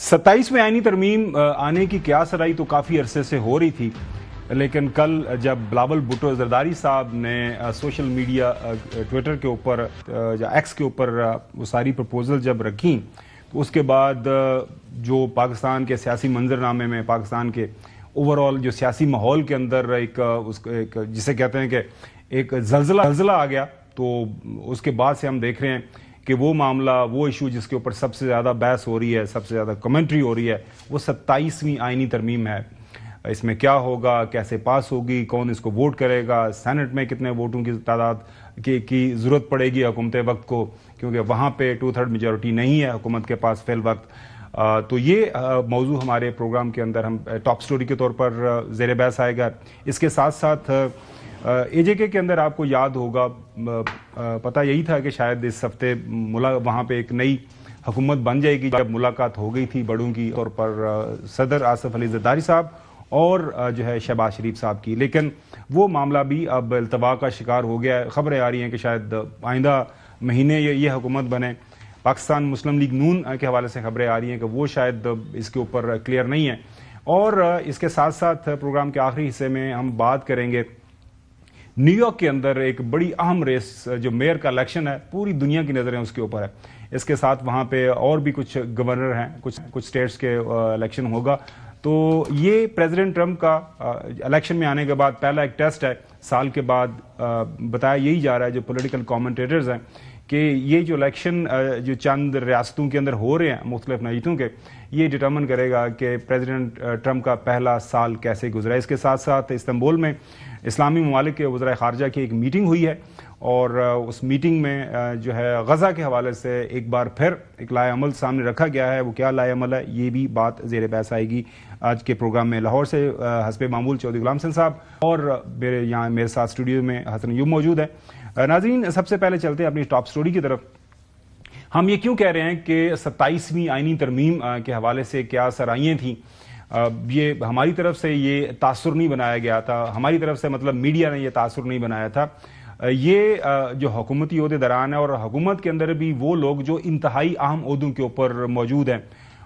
27वें आईनी तरमीम आने की क्यास रही तो काफ़ी अरसे से हो रही थी, लेकिन कल जब बिलावल भुट्टो जरदारी साहब ने सोशल मीडिया ट्विटर के ऊपर या एक्स के ऊपर वो सारी प्रपोजल जब रखी, तो उसके बाद जो पाकिस्तान के सियासी मंजरनामे में, पाकिस्तान के ओवरऑल जो सियासी माहौल के अंदर एक जिसे कहते हैं कि एक जलजला आ गया, तो उसके बाद से हम देख रहे हैं कि वो मामला, वो इशू जिसके ऊपर सबसे ज़्यादा बहस हो रही है, सबसे ज़्यादा कमेंट्री हो रही है, वो 27वीं आईनी तरमीम है। इसमें क्या होगा, कैसे पास होगी, कौन इसको वोट करेगा, सेनेट में कितने वोटों की तादाद की ज़रूरत पड़ेगी हुकूमत वक्त को, क्योंकि वहाँ पे 2/3 मेजॉरिटी नहीं है हुकूमत के पास फिल वक्त। तो ये मौजू हमारे प्रोग्राम के अंदर हम टॉप स्टोरी के तौर पर ज़ेर बहस आएगा। इसके साथ साथ एजेके के अंदर आपको याद होगा, पता यही था कि शायद इस हफ्ते वहाँ पे एक नई हुकूमत बन जाएगी। जब मुलाकात हो गई थी बड़ों की तौर पर सदर आसिफ अली जरदारी साहब और जो है शहबाज शरीफ साहब की, लेकिन वो मामला भी अब इल्तवा का शिकार हो गया है। खबरें आ रही हैं कि शायद आइंदा महीने ये हुकूमत बने। पाकिस्तान मुस्लिम लीग नून के हवाले से खबरें आ रही हैं कि वो शायद इसके ऊपर क्लियर नहीं है। और इसके साथ साथ प्रोग्राम के आखिरी हिस्से में हम बात करेंगे न्यूयॉर्क के अंदर एक बड़ी अहम रेस, जो मेयर का इलेक्शन है, पूरी दुनिया की नज़रें उसके ऊपर है। इसके साथ वहाँ पे और भी कुछ गवर्नर हैं, कुछ स्टेट्स के इलेक्शन होगा। तो ये प्रेसिडेंट ट्रंप का इलेक्शन में आने के बाद पहला एक टेस्ट है साल के बाद। बताया यही जा रहा है जो पॉलिटिकल कमेंटेटर्स हैं कि ये जो इलेक्शन जो चंद रियासतों के अंदर हो रहे हैं, मुख्तलिफ नजीतों के, ये डिटर्मन करेगा कि प्रेसिडेंट ट्रंप का पहला साल कैसे गुजरा। इसके साथ साथ इस्तांबुल में इस्लामी ममालिक के वज़राए ख़ारजा की एक मीटिंग हुई है, और उस मीटिंग में जो है गज़ा के हवाले से एक बार फिर एक लाए अमल सामने रखा गया है। वो क्या लाए अमल है, ये भी बात ज़ेर बहस आएगी आज के प्रोग्राम में। लाहौर से हस्बे मामूल चौधरी गुलाम हसन साहब और मेरे साथ स्टूडियो में हसन यूब मौजूद है। नाज़रीन, सबसे पहले चलते हैं अपनी टॉप स्टोरी की तरफ। हम ये क्यों कह रहे हैं कि 27वीं आईनी तरमीम के हवाले से क्या सराहियाँ थीं, ये हमारी तरफ से ये तासुर नहीं बनाया गया था, हमारी तरफ से मतलब मीडिया ने ये तासुर नहीं बनाया था। ये जो हुकूमती ओहदेदारान है और हुकूमत के अंदर भी वो लोग जो इंतहाई अहम ओहदों के ऊपर मौजूद हैं,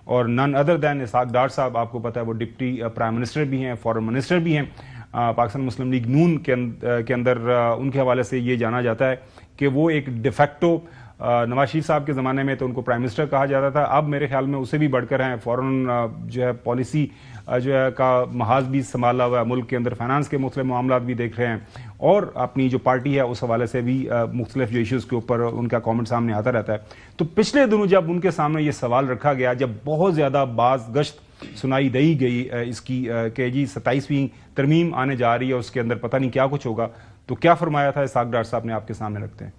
और नन अदर दैन इसहाक डार साहब, आपको पता है वो डिप्टी प्राइम मिनिस्टर भी हैं, फॉरेन मिनिस्टर भी हैं पाकिस्तान मुस्लिम लीग नून के अंदर। उनके हवाले से ये जाना जाता है कि वो एक डिफेक्टो, नवाज शरीफ साहब के ज़माने में तो उनको प्राइम मिनिस्टर कहा जाता था, अब मेरे ख्याल में उससे भी बढ़कर हैं, फॉरेन जो है पॉलिसी जो है का महाज भी संभाला हुआ है, मुल्क के अंदर फाइनेंस के मुख्तलिफ मामला भी देख रहे हैं, और अपनी जो पार्टी है उस हवाले से भी मुख्तलिफ जो इशूज़ के ऊपर उनका कॉमेंट सामने आता रहता है। तो पिछले दिनों जब उनके सामने ये सवाल रखा गया, जब बहुत ज़्यादा बाज़ गश्त सुनाई दी गई इसकी कि जी 27वीं तरमीम आने जा रही है, उसके अंदर पता नहीं क्या कुछ होगा, तो क्या फरमाया था इसहाक डार साहब ने, आपके सामने रखते हैं।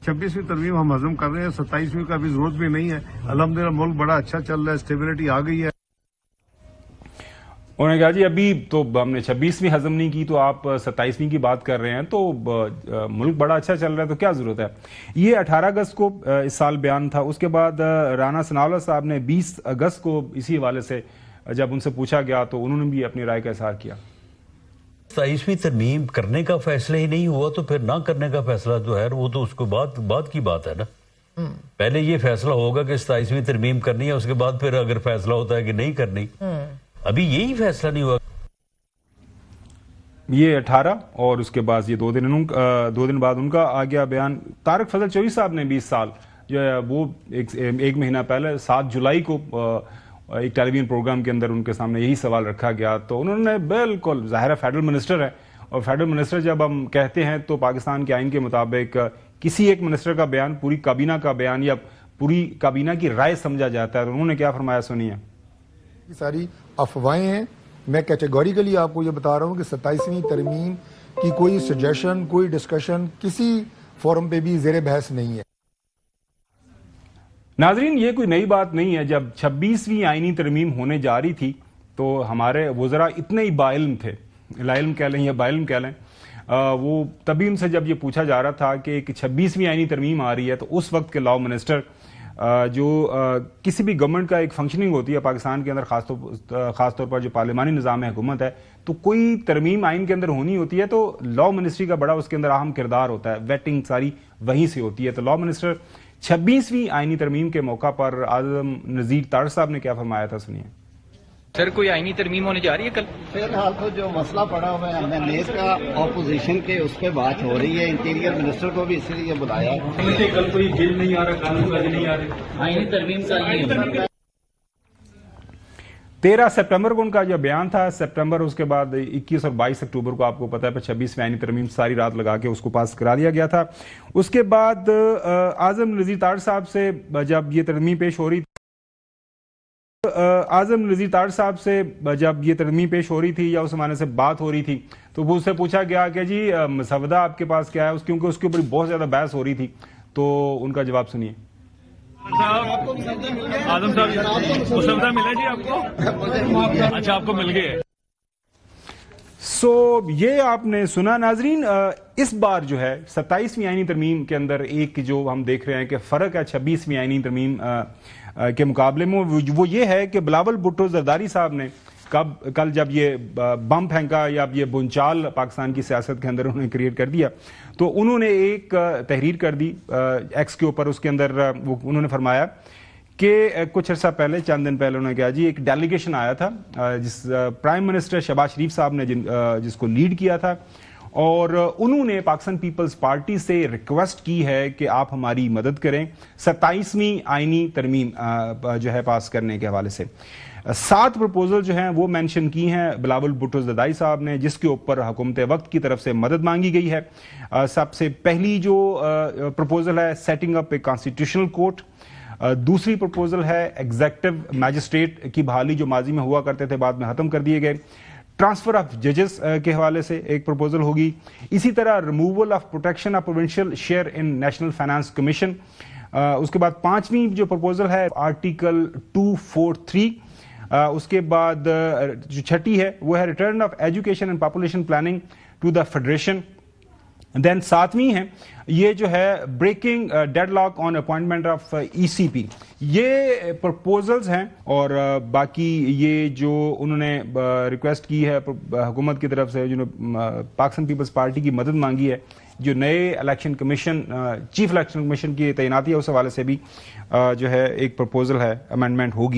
26वीं तरमीम हम हजम कर रहे हैं, 27वीं का भी जरूरत भी नहीं है। अल्हम्दुलिल्लाह मुल्क बड़ा अच्छा चल रहा है, स्टेबिलिटी आ गई है। उन्होंने कहा जी अभी तो हमने 26वीं हजम नहीं की, तो आप 27वीं की बात कर रहे हैं, तो मुल्क बड़ा अच्छा चल रहा है तो क्या जरूरत है। ये 18 अगस्त को इस साल बयान था। उसके बाद राना सनाउल्लाह साहब ने 20 अगस्त को इसी हवाले से जब उनसे पूछा गया तो उन्होंने भी अपनी राय का इजहार किया। 27वीं तरमीम करने का फैसला ही नहीं हुआ तो फिर ना करने का फैसला जो है वो तो उसको बाद की बात है ना। पहले ये फैसला होगा कि 27वीं तरमीम करनी है, उसके बाद फिर अगर फैसला होता है कि नहीं करनी, अभी यही फैसला नहीं हुआ। ये 18 और उसके बाद ये 2 दिन बाद उनका आ गया बयान। तारिक फजल चौधरी साहब ने 20 साल जो है वो एक महीना पहले 7 जुलाई को एक टेलीविजन प्रोग्राम के अंदर उनके सामने यही सवाल रखा गया, तो उन्होंने बिल्कुल, ज़ाहिर है फेडरल मिनिस्टर है, और फेडरल मिनिस्टर जब हम कहते हैं तो पाकिस्तान के आइन के मुताबिक किसी एक मिनिस्टर का बयान पूरी काबीना का बयान या पूरी काबीना की राय समझा जाता है। तो उन्होंने क्या फरमाया, सुनिए। सारी अफवाहें हैं। मैं कैटेगोरिकली आपको ये बता रहा हूँ कि 27वीं तरमीम की कोई सजेशन, कोई डिस्कशन किसी फोरम पे भी ज़ेर बहस नहीं है। नाजरीन, ये कोई नई बात नहीं है। जब 26वीं आईनी तरमीम होने जा रही थी तो हमारे वज़रा इतने ही बाइल्म थे, लाइल्म कह लें या बाइल्म कह लें, वो तभी उनसे जब ये पूछा जा रहा था कि एक 26वीं आईनी तरमीम आ रही है, तो उस वक्त के लॉ मिनिस्टर जो किसी भी गवर्नमेंट का एक फंक्शनिंग होती है पाकिस्तान के अंदर, खासतौर पर जो पार्लिमानी निज़ाम हुकूमत है, तो कोई तरमीम आइन के अंदर होनी होती है तो लॉ मिनिस्ट्री का बड़ा उसके अंदर अहम किरदार होता है, वेटिंग सारी वहीं से होती है। तो लॉ मिनिस्टर 26वीं आईनी तरमीम के मौका पर आजम नज़ीर तारड़ साहब ने क्या फरमाया था, सुनिए। सर, कोई आईनी तरमीम होने जा रही है कल? फिलहाल तो जो मसला पड़ा हुआ है हमें मेज का ऑपोजिशन के उस पर बात हो रही है, इंटीरियर मिनिस्टर को भी इसीलिए बुलाया है। कल कोई बिल नहीं आ रहा, कानून काज नहीं आ रही, आईनी तरमीम कल नहीं होगी। 13 सितंबर को उनका जो बयान था, सितंबर, उसके बाद 21 और 22 अक्टूबर को आपको पता है 26वीं आईनी तरमीम सारी रात लगा के उसको पास करा दिया गया था। उसके बाद आजम नज़ीर तारड़ साहब से जब ये तरमीम पेश हो रही थी या उस जमाने से बात हो रही थी, तो वो उससे पूछा गया कि जी मसवदा आपके पास क्या है, क्योंकि उसके ऊपर बहुत ज्यादा बहस हो रही थी। तो उनका जवाब सुनिए। आजम साहब, मसवदा मिला जी आपको? अच्छा, आपको मिल गया। ये आपने सुना नाजरीन। इस बार जो है 27वीं आईनी तरमीम के अंदर एक जो हम देख रहे हैं कि फर्क है 26वीं आईनी तरमीम के मुकाबले में, वो ये है कि बिलावल भुट्टो जरदारी साहब ने कल जब ये बम फेंका या ये बुंचाल पाकिस्तान की सियासत के अंदर उन्होंने क्रिएट कर दिया, तो उन्होंने एक तहरीर कर दी एक्स के ऊपर। उसके अंदर उन्होंने फरमाया कि कुछ अर्सा पहले, चंद दिन पहले, उन्होंने कहा जी एक डेलीगेशन आया था जिस प्राइम मिनिस्टर शहबाज शरीफ साहब ने जिसको लीड किया था, और उन्होंने पाकिस्तान पीपल्स पार्टी से रिक्वेस्ट की है कि आप हमारी मदद करें 27वीं आईनी तरमीम जो है पास करने के हवाले से। 7 प्रपोजल जो हैं वो मेंशन की हैं बिलावल भुट्टो जरदारी साहब ने, जिसके ऊपर हुकूमत वक्त की तरफ से मदद मांगी गई है। सबसे पहली जो प्रपोजल है, setting up a constitutional court. दूसरी प्रपोजल है एग्जेक्टिव मैजिस्ट्रेट की बहाली, जो माजी में हुआ करते थे, बाद में खत्म कर दिए गए। ट्रांसफर ऑफ जजेस के हवाले से एक प्रपोजल होगी। इसी तरह removal of protection of provincial share in national finance commission. उसके बाद 5वीं जो प्रपोजल है आर्टिकल 243। उसके बाद जो 6ठी है वो है return of education and population planning to the federation. Then 7वीं है ये जो है breaking deadlock on appointment of ECP. ये प्रपोजल्स हैं, और बाकी ये जो उन्होंने रिक्वेस्ट की है हुकूमत की तरफ से, जो पाकिस्तान पीपल्स पार्टी की मदद मांगी है, जो नए election commission, chief election commission की तैनाती है, उस हवाले से भी जो है एक प्रपोजल है, अमेंडमेंट होगी।